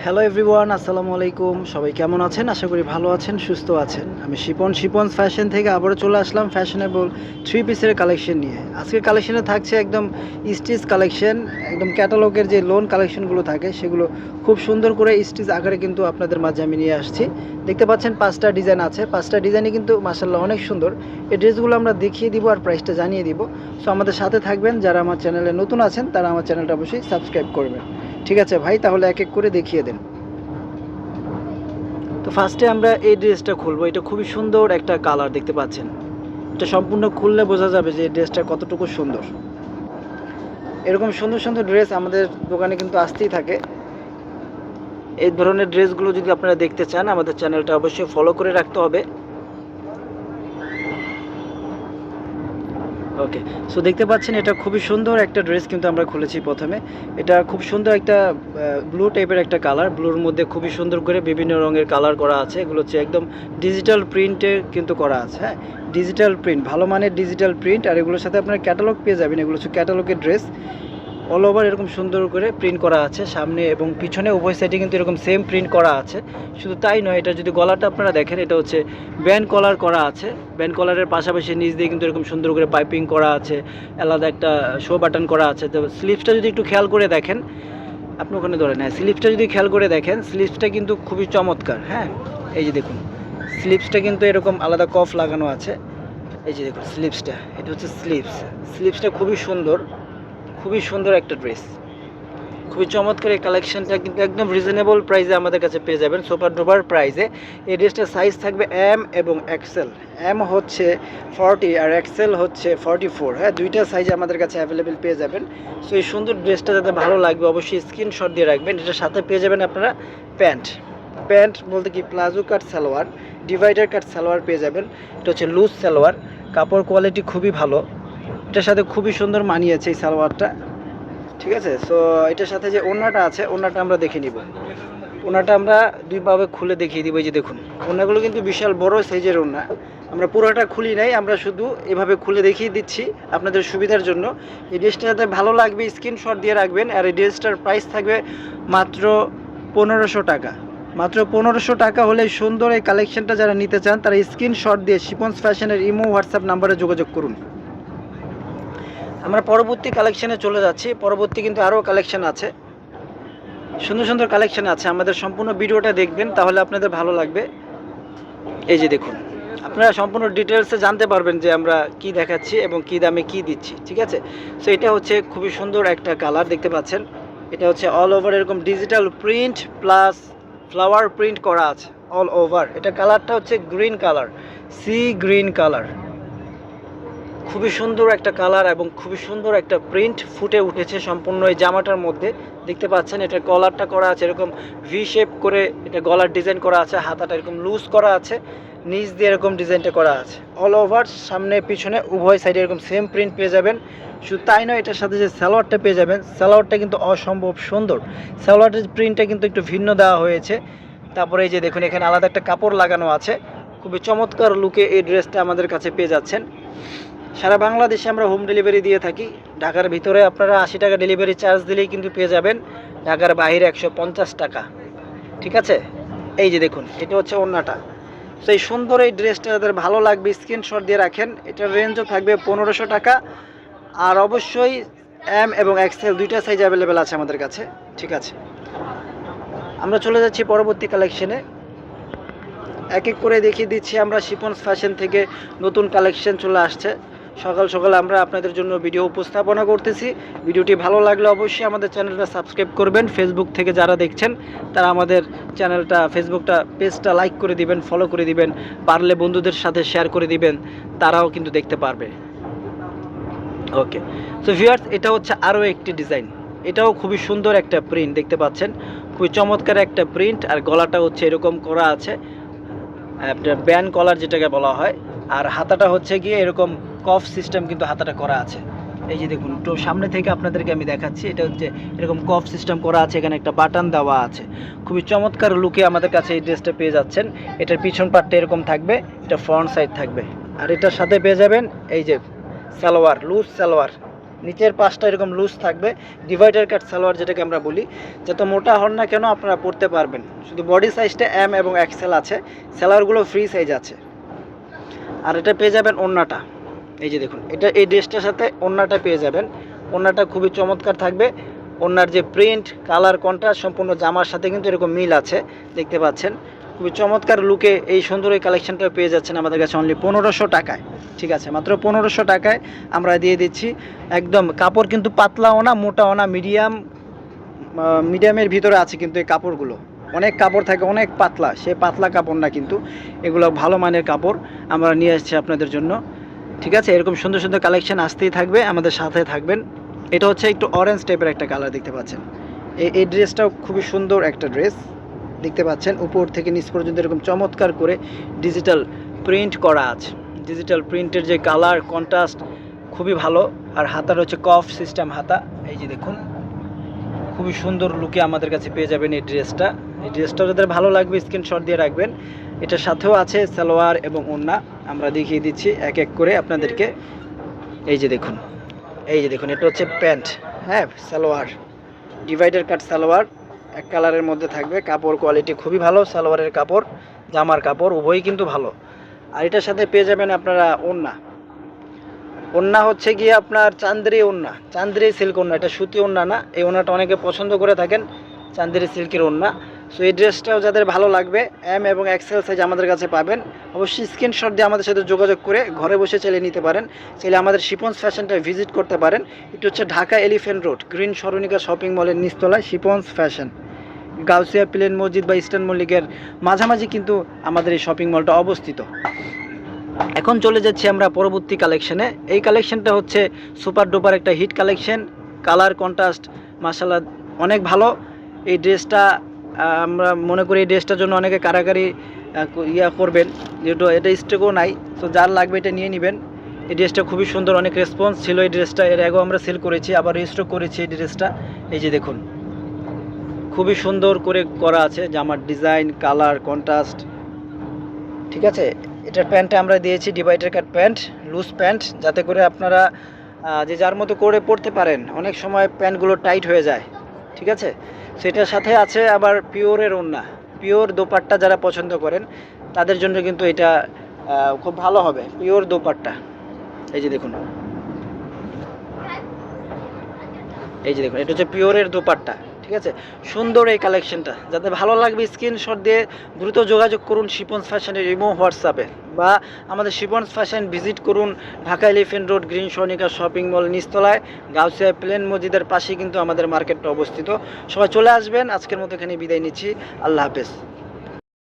Hello everyone, আসসালামু আলাইকুম। সবাই কেমন আছেন? আশা করি ভালো আছেন, সুস্থ আছেন। আমি শিপন ফ্যাশন থেকে আবারও চলে আসলাম ফ্যাশনেবল থ্রি পিসের কালেকশন নিয়ে। আজকের কালেকশনে থাকছে একদম স্টিচ কালেকশন, একদম ক্যাটালগের যে লোন কালেকশনগুলো থাকে সেগুলো খুব সুন্দর করে স্টিচ আকারে কিন্তু আপনাদের মাঝে আমি নিয়ে আসছি। দেখতে পাচ্ছেন 5টা ডিজাইন আছে, 5টা ডিজাইনই কিন্তু মাশাআল্লাহ অনেক সুন্দর। এই ড্রেসগুলো আমরা দেখিয়ে দিব আর প্রাইসটা জানিয়ে দিব। সো আমাদের সাথে থাকবেন। যারা আমার চ্যানেলে নতুন আছেন তারা আমার চ্যানেলটা অবশ্যই সাবস্ক্রাইব করবেন। ঠিক আছে ভাই, তাহলে এক এক করে দেখিয়ে দেন। তো ফার্স্টে আমরা এই ড্রেসটা খুলবো। এটা খুবই সুন্দর একটা কালার, দেখতে পাচ্ছেন। এটা সম্পূর্ণ খুললে বোঝা যাবে যে এই ড্রেসটা কতটুকু সুন্দর। এরকম সুন্দর সুন্দর ড্রেস আমাদের দোকানে কিন্তু আসতেই থাকে। এই ধরনের ড্রেসগুলো যদি আপনারা দেখতে চান আমাদের চ্যানেলটা অবশ্যই ফলো করে রাখতে হবে। ওকে, সো দেখতে পাচ্ছেন এটা খুবই সুন্দর একটা ড্রেস কিন্তু আমরা খুলেছি প্রথমে। এটা খুব সুন্দর একটা ব্লু টাইপের একটা কালার, ব্লুর মধ্যে খুবই সুন্দর করে বিভিন্ন রঙের কালার করা আছে। এগুলো হচ্ছে একদম ডিজিটাল প্রিন্টে কিন্তু করা আছে। হ্যাঁ, ডিজিটাল প্রিন্ট, ভালো মানের ডিজিটাল প্রিন্ট। আর এগুলোর সাথে আপনার ক্যাটালগ পেয়ে যাবেন। এগুলো হচ্ছে ক্যাটালগের ড্রেস, অল ওভার এরকম সুন্দর করে প্রিন্ট করা আছে। সামনে এবং পিছনে উভয় সাইডে কিন্তু এরকম সেম প্রিন্ট করা আছে। শুধু তাই নয়, এটা যদি গলাটা আপনারা দেখেন, এটা হচ্ছে ব্যান্ড কলার করা আছে। ব্যান্ড কলারের পাশাপাশি নিচ দিয়ে কিন্তু এরকম সুন্দর করে পাইপিং করা আছে, আলাদা একটা শো বাটন করা আছে। তো স্লিভসটা যদি একটু খেয়াল করে দেখেন, আপনি ওখানে ধরেন, হ্যাঁ, স্লিভসটা যদি খেয়াল করে দেখেন, স্লিভসটা কিন্তু খুবই চমৎকার। হ্যাঁ, এই যে দেখুন, স্লিভসটা কিন্তু এরকম আলাদা কফ লাগানো আছে। এই যে দেখুন স্লিভসটা, এটা হচ্ছে স্লিভসটা খুবই সুন্দর, খুবই সুন্দর একটা ড্রেস, খুবই চমৎকার। এই কালেকশনটা কিন্তু একদম রিজনেবল প্রাইসে আমাদের কাছে পেয়ে যাবেন, সুপার ডুপার প্রাইসে। এই ড্রেসটার সাইজ থাকবে এম এবং এক্সেল। এম হচ্ছে 40 আর এক্সেল হচ্ছে 44। হ্যাঁ, দুইটা সাইজে আমাদের কাছে অ্যাভেলেবেল পেয়ে যাবেন। সো এই সুন্দর ড্রেসটা যাতে ভালো লাগবে অবশ্যই স্ক্রিনশট দিয়ে রাখবেন। এটার সাথে পেয়ে যাবেন আপনারা প্যান্ট বলতে কি প্লাজো কাট সালোয়ার, ডিভাইডার কাট সালোয়ার পেয়ে যাবেন। এটা হচ্ছে লুজ সালোয়ার, কাপড় কোয়ালিটি খুবই ভালো। এটার সাথে খুবই সুন্দর মানিয়েছে এই সালোয়ারটা। ঠিক আছে, সো এটার সাথে যে ওড়নাটা আছে, ওড়নাটা আমরা দেখে নিব। ওড়নাটা আমরা দুইভাবে খুলে দেখিয়ে দিব। এই যে দেখুন, ওড়নাগুলো কিন্তু বিশাল বড় সাইজের ওড়না। আমরা পুরোটা খুলি নাই, আমরা শুধু এভাবে খুলে দেখিয়ে দিচ্ছি আপনাদের সুবিধার জন্য। এই ড্রেসটা যাতে ভালো লাগবে স্ক্রিনশট দিয়ে রাখবেন। আর এই ড্রেসটার প্রাইস থাকবে মাত্র 1500 টাকা। মাত্র 1500 টাকা হলে সুন্দর এই কালেকশনটা যারা নিতে চান তারা স্ক্রিনশট দিয়ে শিপনস ফ্যাশনের ইমো হোয়াটসঅ্যাপ নাম্বারে যোগাযোগ করুন। আমরা পরবর্তী কালেকশানে চলে যাচ্ছি। পরবর্তী কিন্তু আরও কালেকশান আছে, সুন্দর সুন্দর কালেকশান আছে। আমাদের সম্পূর্ণ ভিডিওটা দেখবেন, তাহলে আপনাদের ভালো লাগবে। এই যে দেখুন, আপনারা সম্পূর্ণ ডিটেলসে জানতে পারবেন যে আমরা কি দেখাচ্ছি এবং কি দামে কি দিচ্ছি। ঠিক আছে, সো এটা হচ্ছে খুবই সুন্দর একটা কালার, দেখতে পাচ্ছেন। এটা হচ্ছে অল ওভার এরকম digital print plus flower print করা আছে অল ওভার। এটা কালারটা হচ্ছে green colour, sea green colour. খুবই সুন্দর একটা কালার এবং খুবই সুন্দর একটা প্রিন্ট ফুটে উঠেছে সম্পূর্ণ এই জামাটার মধ্যে। দেখতে পাচ্ছেন এটা কলারটা করা আছে এরকম ভি শেপ করে, এটা গলার ডিজাইন করা আছে, হাতাটা এরকম লুজ করা আছে, নিচ দিয়ে এরকম ডিজাইনটা করা আছে। অল ওভার সামনে পিছনে উভয় সাইডে এরকম সেম প্রিন্ট পেয়ে যাবেন। শুধু তাই নয়, এটার সাথে যে সালোয়ারটা পেয়ে যাবেন, সালোয়ারটা কিন্তু অসম্ভব সুন্দর। সালোয়ারের প্রিন্টটা কিন্তু একটু ভিন্ন দেওয়া হয়েছে। তারপরে এই যে দেখুন, এখানে আলাদা একটা কাপড় লাগানো আছে। খুবই চমৎকার লুকে এই ড্রেসটা আমাদের কাছে পেয়ে যাচ্ছেন। সারা বাংলাদেশে আমরা হোম ডেলিভারি দিয়ে থাকি। ঢাকার ভিতরে আপনারা 80 টাকা ডেলিভারি চার্জ দিলেই কিন্তু পেয়ে যাবেন, ঢাকার বাইরে 150 টাকা। ঠিক আছে, এই যে দেখুন, এটা হচ্ছে ওড়নাটা। তো এই সুন্দর এই ড্রেসটা যাদের ভালো লাগবে স্ক্রিনশট দিয়ে রাখেন। এটার রেঞ্জও থাকবে 1500 টাকা। আর অবশ্যই এম এবং এক্সেল দুইটা সাইজ অ্যাভেলেবেল আছে আমাদের কাছে। ঠিক আছে, আমরা চলে যাচ্ছি পরবর্তী কালেকশনে। এক এক করে দেখিয়ে দিচ্ছি আমরা শিপনস ফ্যাশন থেকে নতুন কালেকশন চলে আসছে। সকাল সকাল আমরা আপনাদের জন্য ভিডিও উপস্থাপনা করতেছি। ভিডিওটি ভালো লাগলে অবশ্যই আমাদের চ্যানেলটা সাবস্ক্রাইব করবেন। ফেসবুক থেকে যারা দেখছেন তারা আমাদের চ্যানেলটা, ফেসবুকটা পেজটা লাইক করে দিবেন, ফলো করে দিবেন, পারলে বন্ধুদের সাথে শেয়ার করে দিবেন, তারাও কিন্তু দেখতে পারবে। ওকে, সো ভিউয়ার্স, এটা হচ্ছে আরও একটি ডিজাইন। এটাও খুবই সুন্দর একটা প্রিন্ট, দেখতে পাচ্ছেন, খুবই চমৎকার একটা প্রিন্ট। আর গলাটা হচ্ছে এরকম করা আছে, আপনার ব্যান্ড কলার যেটাকে বলা হয়। আর হাতাটা হচ্ছে গিয়ে এরকম কফ সিস্টেম কিন্তু হাতাটা করা আছে। এই যে দেখুন, তো সামনে থেকে আপনাদেরকে আমি দেখাচ্ছি। এটা হচ্ছে এরকম কফ সিস্টেম করা আছে, এখানে একটা বাটন দেওয়া আছে। খুবই চমৎকার লুকে আমাদের কাছে এই ড্রেসটা পেয়ে যাচ্ছেন। এটার পিছন পার্টটা এরকম থাকবে, এটা ফ্রন্ট সাইড থাকবে। আর এটার সাথে পেয়ে যাবেন এই যে সালোয়ার, লুজ সালোয়ার। নিচের পাশটা এরকম লুজ থাকবে, ডিভাইডার কাট সালোয়ার যেটাকে আমরা বলি। যত মোটা হন না কেন আপনারা পরতে পারবেন। শুধু বডি সাইজটা এম এবং এক্সেল আছে, সালোয়ারগুলো ফ্রি সাইজ আছে। আর এটা পেয়ে যাবেন ওড়নাটা, এই যে দেখুন, এটা এই ড্রেসটার সাথে ওড়নাটা পেয়ে যাবেন। ওড়নাটা খুবই চমৎকার থাকবে। ওড়নার যে প্রিন্ট, কালার, কন্ট্রাস্ট সম্পূর্ণ জামার সাথে কিন্তু এরকম মিল আছে, দেখতে পাচ্ছেন। খুবই চমৎকার লুকে এই সুন্দর এই কালেকশনটা পেয়ে যাচ্ছেন আমাদের কাছে অনলি 1500 টাকায়। ঠিক আছে, মাত্র 1500 টাকায় আমরা দিয়ে দিচ্ছি। একদম কাপড় কিন্তু পাতলাও না, মোটাও না, মিডিয়ামের ভিতরে আছে কিন্তু এই কাপড়গুলো। অনেক কাপড় থাকে অনেক পাতলা, সে পাতলা কাপড় না কিন্তু, এগুলো ভালো মানের কাপড় আমরা নিয়ে আসছি আপনাদের জন্য। ঠিক আছে, এরকম সুন্দর সুন্দর কালেকশন আসতেই থাকবে, আমাদের সাথে থাকবেন। এটা হচ্ছে একটু অরেঞ্জ টাইপের একটা কালার, দেখতে পাচ্ছেন। এই ড্রেসটাও খুবই সুন্দর একটা ড্রেস, দেখতে পাচ্ছেন। উপর থেকে নিচ পর্যন্ত এরকম চমৎকার করে ডিজিটাল প্রিন্ট করা আছে। ডিজিটাল প্রিন্টের যে কালার কন্ট্রাস্ট খুবই ভালো। আর হাতার হচ্ছে কফ সিস্টেম হাতা, এই যে দেখুন, খুবই সুন্দর লুকে আমাদের কাছে পেয়ে যাবেন এই ড্রেসটা। এই ড্রেসটা যাদের ভালো লাগবে স্ক্রিনশট দিয়ে রাখবেন। এটার সাথেও আছে সালোয়ার এবং ওড়না, আমরা দেখিয়ে দিচ্ছি এক এক করে আপনাদেরকে। এই যে দেখুন, এই যে দেখুন, এটা হচ্ছে প্যান্ট, হ্যাঁ, সালোয়ার, ডিভাইডার কাট সালোয়ার, এক কালারের মধ্যে থাকবে। কাপড় কোয়ালিটি খুবই ভালো, সালোয়ারের কাপড়, জামার কাপড় উভয়ই কিন্তু ভালো। আর এটার সাথে পেয়ে যাবেন আপনারা ওড়না। ওড়না হচ্ছে গিয়ে আপনার চান্দেরি ওড়না, চান্দেরি সিল্ক ওড়না, এটা সুতি ওড়না না। এই ওড়নাটা অনেকে পছন্দ করে থাকেন, চান্দেরি সিল্কের ওড়না। সো এই ড্রেসটাও যাদের ভালো লাগবে, এম এবং এক্সেল সাইজ আমাদের কাছে পাবেন। অবশ্যই স্ক্রিনশট দিয়ে আমাদের সাথে যোগাযোগ করে ঘরে বসে চাইলে নিতে পারেন। চাইলে আমাদের শিপন্স ফ্যাশনটা ভিজিট করতে পারেন। এটা হচ্ছে ঢাকা এলিফ্যান্ট রোড, গ্রিন সরণিকা শপিং মলের নিচতলায় শিপন্স ফ্যাশন। গাউসিয়া প্লেন মসজিদ বা ইস্টার্ন মল্লিকের মাঝামাঝি কিন্তু আমাদের এই শপিং মলটা অবস্থিত। এখন চলে যাচ্ছি আমরা পরবর্তী কালেকশনে। এই কালেকশনটা হচ্ছে সুপার ডুপার একটা হিট কালেকশন, কালার কন্ট্রাস্ট মাশাআল্লাহ অনেক ভালো। এই ড্রেসটা আমরা মনে করি এই ড্রেসটার জন্য অনেকে কারাকারি করবেন, যেহেতু এটা স্টকও নাই। তো যার লাগবে এটা নিয়ে নেবেন। এই ড্রেসটা খুবই সুন্দর, অনেক রেসপন্স ছিল এই ড্রেসটা। এর আগেও আমরা সেল করেছি, আবার রিস্টক করেছি এই ড্রেসটা। এই যে দেখুন, খুবই সুন্দর করে করা আছে জামার ডিজাইন, কালার, কন্ট্রাস্ট। ঠিক আছে, এটার প্যান্টটা আমরা দিয়েছি divider cut pant, loose pant, যাতে করে আপনারা যে যার মতো করে পরতে পারেন। অনেক সময় প্যান্টগুলো টাইট হয়ে যায়। ঠিক আছে, সেটার সাথে আছে আবার পিওরের ওড়না, পিওর দোপাট্টা যারা পছন্দ করেন তাদের জন্য কিন্তু এটা খুব ভালো হবে, পিওর দোপাট্টা। এই যে দেখুন, এই যে দেখুন, এটা হচ্ছে পিওরের দোপাট্টা। ঠিক আছে, সুন্দর এই কালেকশনটা, যাতে ভালো লাগবে স্ক্রিনশট দিয়ে দ্রুত যোগাযোগ করুন শিপন্স ফ্যাশনের ইমো হোয়াটসঅ্যাপে, বা আমাদের শিপন্স ফ্যাশন ভিজিট করুন ঢাকা এলিফ্যান্ট রোড, গ্রিন সরণিকা শপিং মল নিচতলায়, গাউসিয়া প্লেন মসজিদের পাশেই কিন্তু আমাদের মার্কেটটা অবস্থিত। সবাই চলে আসবেন। আজকের মতো এখানে বিদায় নিচ্ছি, আল্লাহ হাফেজ।